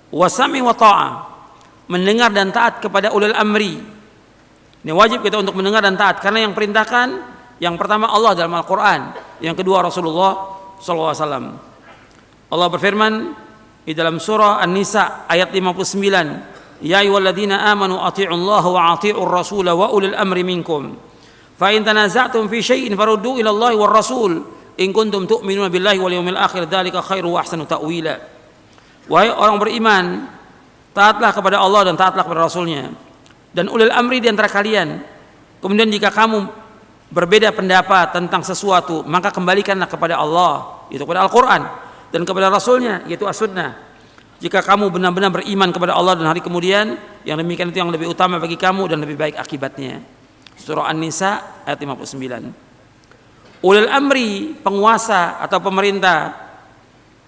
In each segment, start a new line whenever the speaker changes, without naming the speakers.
Wasami wa ta'ah, mendengar dan taat kepada ulil amri. Ini wajib kita untuk mendengar dan taat, karena yang perintahkan yang pertama Allah dalam Al-Quran, yang kedua Rasulullah SAW. Allah berfirman di dalam surah An-Nisa ayat 59, ya ayyuhalladzina amanu athi'ullaha wa athi'ur rasula wa ulil amri minkum fa in tanaza'tum fi syai'in faruddu ila Allahi war rasul in kuntum tu'minuna billahi wal yawmil akhir dzalika khairu wa ahsanu ta'wila. Wahai orang beriman, taatlah kepada Allah dan taatlah kepada Rasulnya dan ulil amri di antara kalian. Kemudian jika kamu berbeda pendapat tentang sesuatu, maka kembalikanlah kepada Allah, itu kepada Al-Quran, dan kepada Rasulnya, yaitu As-Sunnah. Jika kamu benar-benar beriman kepada Allah dan hari kemudian, yang demikian itu yang lebih utama bagi kamu dan lebih baik akibatnya. Surah An-Nisa ayat 59. Ulil amri, penguasa atau pemerintah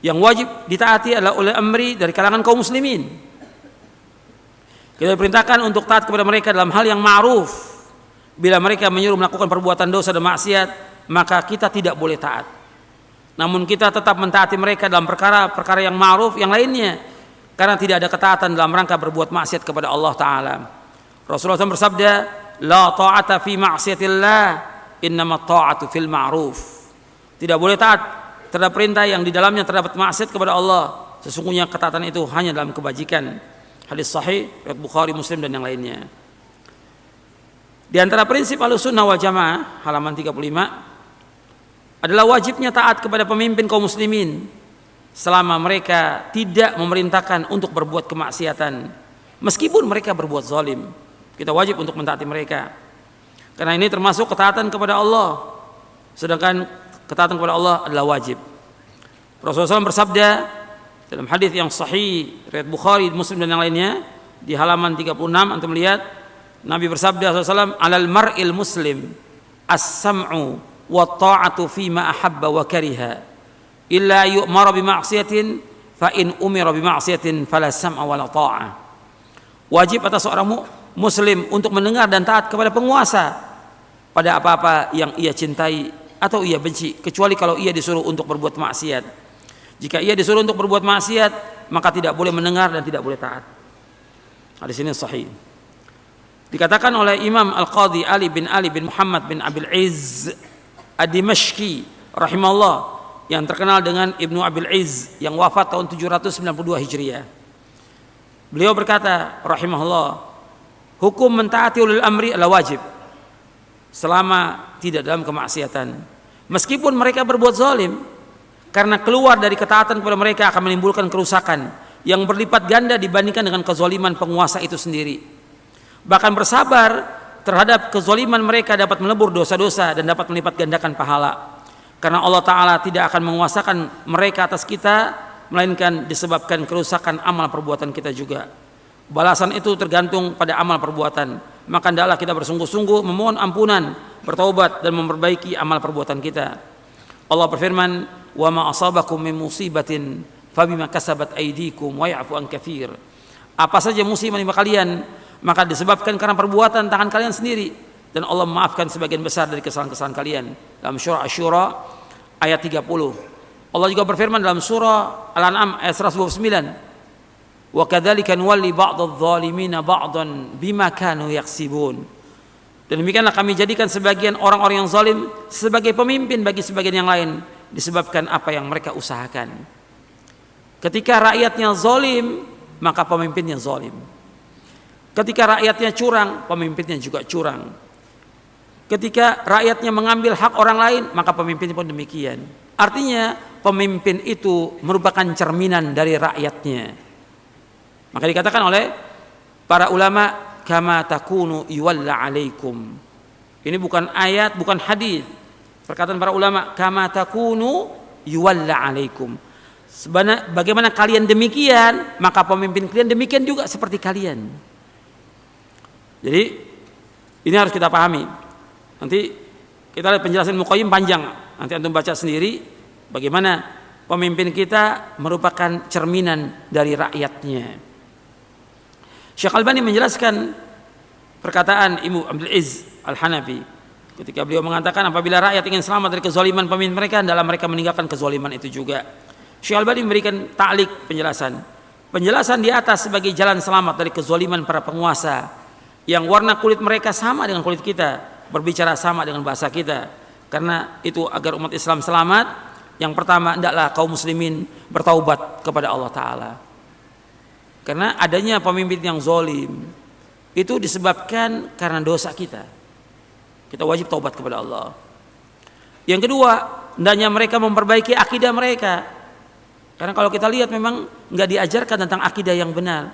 yang wajib ditaati adalah ulil amri dari kalangan kaum muslimin. Kita diperintahkan untuk taat kepada mereka dalam hal yang ma'ruf. Bila mereka menyuruh melakukan perbuatan dosa dan maksiat, maka kita tidak boleh taat. Namun kita tetap mentaati mereka dalam perkara-perkara yang ma'ruf yang lainnya, karena tidak ada ketaatan dalam rangka berbuat maksiat kepada Allah Ta'ala. Rasulullah SAW bersabda, la ta'ata fi ma'siyatillah, innama ta'atu fil ma'ruf. Tidak boleh taat terhadap perintah yang di dalamnya terdapat maksiat kepada Allah. Sesungguhnya ketaatan itu hanya dalam kebajikan. Hadis sahih riwayat Bukhari, Muslim dan yang lainnya. Di antara prinsip Ahlussunnah wal Jamaah halaman 35 adalah wajibnya taat kepada pemimpin kaum muslimin selama mereka tidak memerintahkan untuk berbuat kemaksiatan, meskipun mereka berbuat zalim. Kita wajib untuk mentaati mereka, karena ini termasuk ketaatan kepada Allah, sedangkan ketaatan kepada Allah adalah wajib. Rasulullah SAW bersabda dalam hadis yang sahih riwayat Bukhari, Muslim dan yang lainnya, di halaman 36 antum lihat, Nabi bersabda SAW, alal mar'il muslim as-sam'u wa ta'atu fima ahabba wa kariha illa yu'mara bi ma'siyatin fa in umira bi ma'siyatin fala sam'a wa la ta'ah. Wajib atas seorang muslim untuk mendengar dan taat kepada penguasa pada apa-apa yang ia cintai atau ia benci, kecuali kalau ia disuruh untuk berbuat maksiat. Jika ia disuruh untuk berbuat maksiat, maka tidak boleh mendengar dan tidak boleh taat. Hadis ini sahih. Dikatakan oleh Imam Al-Qadhi Ali bin Muhammad bin Abil Izz Ad-Dimashqi rahimahullah, yang terkenal dengan Ibnu Abil Izz, yang wafat tahun 792 Hijriah. Beliau berkata rahimahullah, hukum mentaati ulil amri adalah wajib selama tidak dalam kemaksiatan, meskipun mereka berbuat zalim, karena keluar dari ketaatan kepada mereka akan menimbulkan kerusakan yang berlipat ganda dibandingkan dengan kezaliman penguasa itu sendiri. Bahkan bersabar terhadap kezaliman mereka dapat melebur dosa-dosa dan dapat melipat gandakan pahala, karena Allah Ta'ala tidak akan menguasakan mereka atas kita, melainkan disebabkan kerusakan amal perbuatan kita juga. Balasan itu tergantung pada amal perbuatan, maka hendaklah kita bersungguh-sungguh memohon ampunan, bertaubat dan memperbaiki amal perbuatan kita. Allah berfirman, wa ma asabakum min musibatin fabima kasabat aydikum wa ya'fu an katsir. Apa saja musibah menimpa kalian, maka disebabkan karena perbuatan tangan kalian sendiri, dan Allah memaafkan sebagian besar dari kesalahan-kesalahan kalian. Dalam surah Asy-Syura ayat 30. Allah juga berfirman dalam surah Al-An'am ayat 129, wa kadzalika nuwalli ba'dadh dhalimina ba'dan bima kanu yaksibun. Dan demikianlah kami jadikan sebagian orang-orang yang zalim sebagai pemimpin bagi sebagian yang lain, disebabkan apa yang mereka usahakan. Ketika rakyatnya zalim, maka pemimpinnya zalim. Ketika rakyatnya curang, pemimpinnya juga curang. Ketika rakyatnya mengambil hak orang lain, maka pemimpinnya pun demikian. Artinya pemimpin itu merupakan cerminan dari rakyatnya. Maka dikatakan oleh para ulama, kama takunu yuwalla alaikum. Ini bukan ayat, bukan hadis. Perkataan para ulama, kama takunu yuwalla alaikum. Bagaimana kalian demikian, maka pemimpin kalian demikian juga seperti kalian. Jadi ini harus kita pahami. Nanti kita lihat penjelasan Muqayyim panjang. Nanti antum baca sendiri bagaimana pemimpin kita merupakan cerminan dari rakyatnya. Syekh Albani menjelaskan perkataan Ibnu Abdul Izz Al-Hanafi ketika beliau mengatakan apabila rakyat ingin selamat dari kezaliman pemimpin mereka, dalam mereka meninggalkan kezaliman itu juga. Syekh Albani memberikan ta'liq penjelasan. Penjelasan di atas sebagai jalan selamat dari kezaliman para penguasa yang warna kulit mereka sama dengan kulit kita, berbicara sama dengan bahasa kita. Karena itu agar umat Islam selamat, yang pertama hendaklah kaum muslimin bertaubat kepada Allah Ta'ala. Karena adanya pemimpin yang zalim itu disebabkan karena dosa kita. Kita wajib taubat kepada Allah. Yang kedua, hendaknya mereka memperbaiki akidah mereka. Karena kalau kita lihat memang nggak diajarkan tentang akidah yang benar,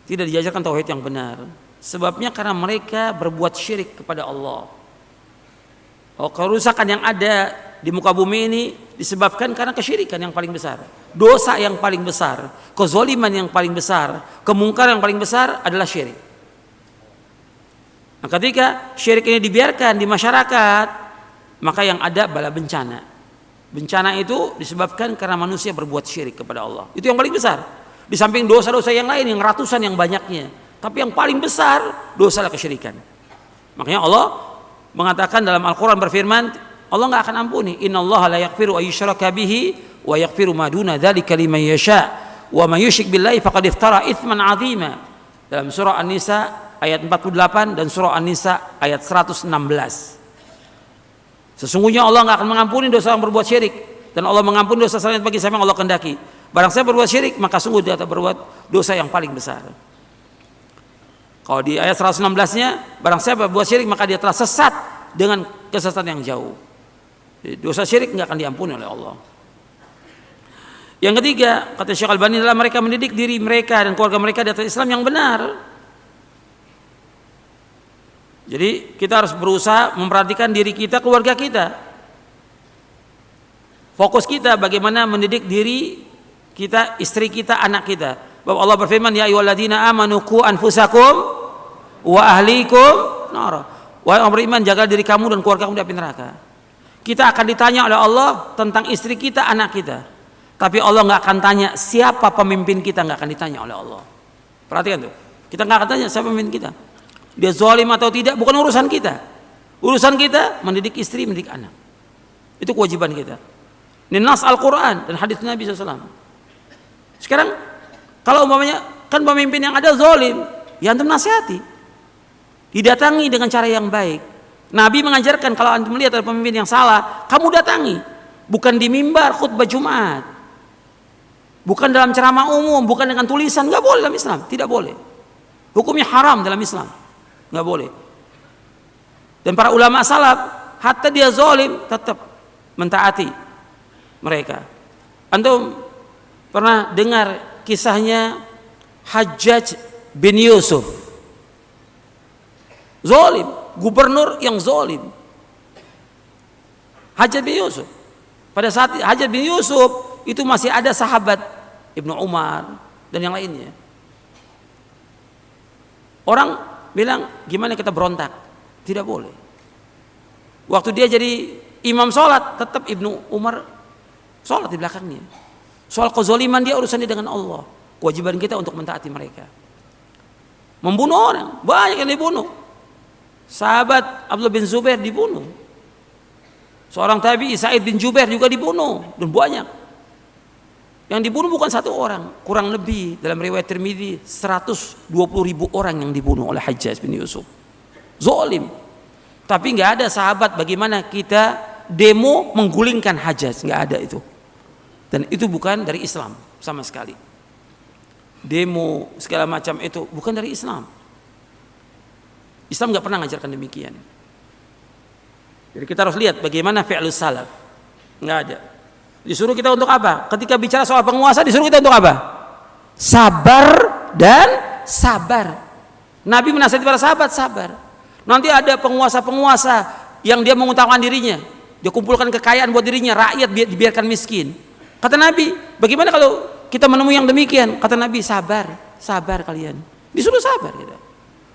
tidak diajarkan tauhid yang benar. Sebabnya karena mereka berbuat syirik kepada Allah. Kerusakan yang ada di muka bumi ini disebabkan karena kesyirikan yang paling besar, dosa yang paling besar, kezaliman yang paling besar, kemungkaran yang paling besar adalah syirik. Nah, ketika syirik ini dibiarkan di masyarakat, maka yang ada bala bencana. Bencana itu disebabkan karena manusia berbuat syirik kepada Allah. Itu yang paling besar. Di samping dosa-dosa yang lain yang ratusan yang banyaknya, tapi yang paling besar dosa adalah kesyirikan. Makanya Allah mengatakan dalam Al-Quran berfirman, Allah nggak akan ampuni. Innallaha la yaghfiru ayyushraka bihi wa yaghfiru ma duna dzalika liman yasha wa may yusyrik billahi faqad iftara itsman 'azima. Dalam surah An-Nisa ayat 48 dan surah An-Nisa ayat 116. Sesungguhnya Allah nggak akan mengampuni dosa yang berbuat syirik, dan Allah mengampuni dosa selain bagi siapa yang Allah kehendaki. Barang siapa berbuat syirik, maka sungguh dia telah berbuat dosa yang paling besar. Kalau di ayat 116-nya, barang siapa berbuat syirik maka dia telah sesat dengan kesesatan yang jauh. Jadi, dosa syirik nggak akan diampuni oleh Allah. Yang ketiga, kata Syekh Al-Albani, adalah mereka mendidik diri mereka dan keluarga mereka di atas Islam yang benar. Jadi kita harus berusaha memperhatikan diri kita, keluarga kita. Fokus kita bagaimana mendidik diri kita, istri kita, anak kita. Bahwa Allah berfirman, ya ayyuhalladzina amanu qu anfusakum wa ahlikum nar. Wahai orang beriman, jaga diri kamu dan keluarga kamu dari api neraka. Kita akan ditanya oleh Allah tentang istri kita, anak kita. Tapi Allah nggak akan tanya siapa pemimpin kita, nggak akan ditanya oleh Allah. Perhatikan tuh. Kita nggak akan tanya siapa pemimpin kita. Dia zalim atau tidak bukan urusan kita. Urusan kita mendidik istri, mendidik anak. Itu kewajiban kita. Ini nas Al-Quran dan hadis Nabi SAW. Sekarang kalau umpamanya kan pemimpin yang ada zalim, ya antum nasihati, didatangi dengan cara yang baik. Nabi mengajarkan kalau antum melihat ada pemimpin yang salah, kamu datangi, bukan di mimbar khutbah Jumat, bukan dalam ceramah umum, bukan dengan tulisan. Nggak boleh dalam Islam, tidak boleh. Hukumnya haram dalam Islam. Nggak boleh. Dan para ulama salaf, hatta dia zalim tetap mentaati mereka. Antum pernah dengar kisahnya Hajjaj bin Yusuf? Zalim, gubernur yang zalim. Hajjaj bin Yusuf. Pada saat Hajjaj bin Yusuf itu masih ada sahabat Ibnu Umar dan yang lainnya. Orang bilang, gimana kita berontak? Tidak boleh. Waktu dia jadi imam sholat, tetap Ibnu Umar sholat di belakangnya. Soal kezaliman dia urusannya dengan Allah. Kewajiban kita untuk mentaati mereka. Membunuh orang, banyak yang dibunuh. Sahabat Abdullah bin Zubair dibunuh. Seorang tabi'i Sa'id bin Jubair juga dibunuh, dan banyak. Yang dibunuh bukan satu orang, kurang lebih dalam riwayat Tirmidzi 120.000 orang yang dibunuh oleh Hajjaj bin Yusuf. Zalim. Tapi nggak ada sahabat bagaimana kita demo menggulingkan Hajjaj, nggak ada itu. Dan itu bukan dari Islam sama sekali. Demo segala macam itu bukan dari Islam. Islam nggak pernah mengajarkan demikian. Jadi kita harus lihat bagaimana fi'lus salaf. Nggak ada. Disuruh kita untuk apa? Ketika bicara soal penguasa disuruh kita untuk apa? Sabar dan sabar. Nabi menasihati para sahabat sabar. Nanti ada penguasa-penguasa yang dia mengutamakan dirinya, dia kumpulkan kekayaan buat dirinya, rakyat dibiarkan miskin. Kata Nabi, bagaimana kalau kita menemui yang demikian? Kata Nabi, sabar, sabar kalian. Disuruh sabar kita.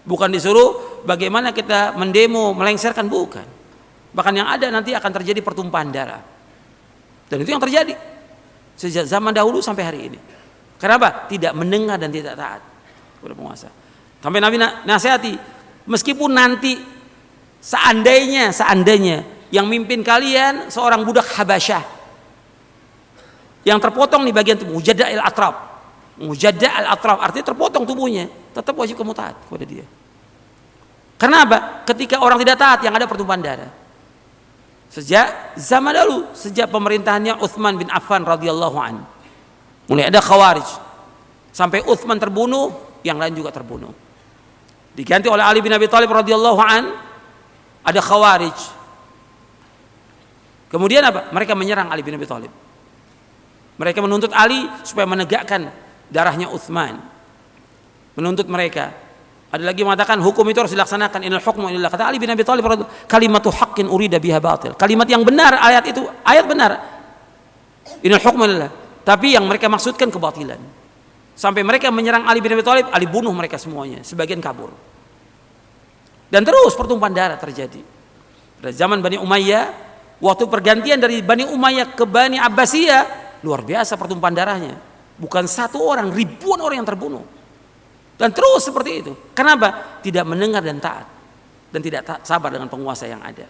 Bukan disuruh bagaimana kita mendemo, melengsarkan, bukan. Bahkan yang ada nanti akan terjadi pertumpahan darah. Dan itu yang terjadi sejak zaman dahulu sampai hari ini. Kenapa? Tidak mendengar dan tidak taat kepada penguasa. Sampai Nabi nasihati, meskipun nanti seandainya yang mimpin kalian seorang budak Habasyah yang terpotong di bagian tubuh, Jada'il Atrab, Mujadda al-atraf artinya terpotong tubuhnya, tetap wajib kamu taat kepada dia. Karena apa? Ketika orang tidak taat yang ada pertumpahan darah. Sejak zaman dahulu, sejak pemerintahannya Utsman bin Affan radhiyallahu an, mulai ada Khawarij. Sampai Utsman terbunuh, yang lain juga terbunuh. Diganti oleh Ali bin Abi Thalib radhiyallahu an, ada Khawarij. Kemudian apa? Mereka menyerang Ali bin Abi Thalib. Mereka menuntut Ali supaya menegakkan darahnya Utsman. Menuntut mereka. Ada lagi mengatakan hukum itu harus dilaksanakan. Innal hukmu lillah. Kata Ali bin Abi Thalib, kalimatu haqqin urida biha batil. Kalimat yang benar, ayat itu ayat benar. Innal hukmu lillah. Tapi yang mereka maksudkan kebatilan. Sampai mereka menyerang Ali bin Abi Thalib, Ali bunuh mereka semuanya, sebagian kabur. Dan terus pertumpahan darah terjadi. Pada zaman Bani Umayyah, waktu pergantian dari Bani Umayyah ke Bani Abbasiyah, luar biasa pertumpahan darahnya. Bukan satu orang, ribuan orang yang terbunuh. Dan terus seperti itu. Kenapa? Tidak mendengar dan taat. Dan tidak sabar dengan penguasa yang ada.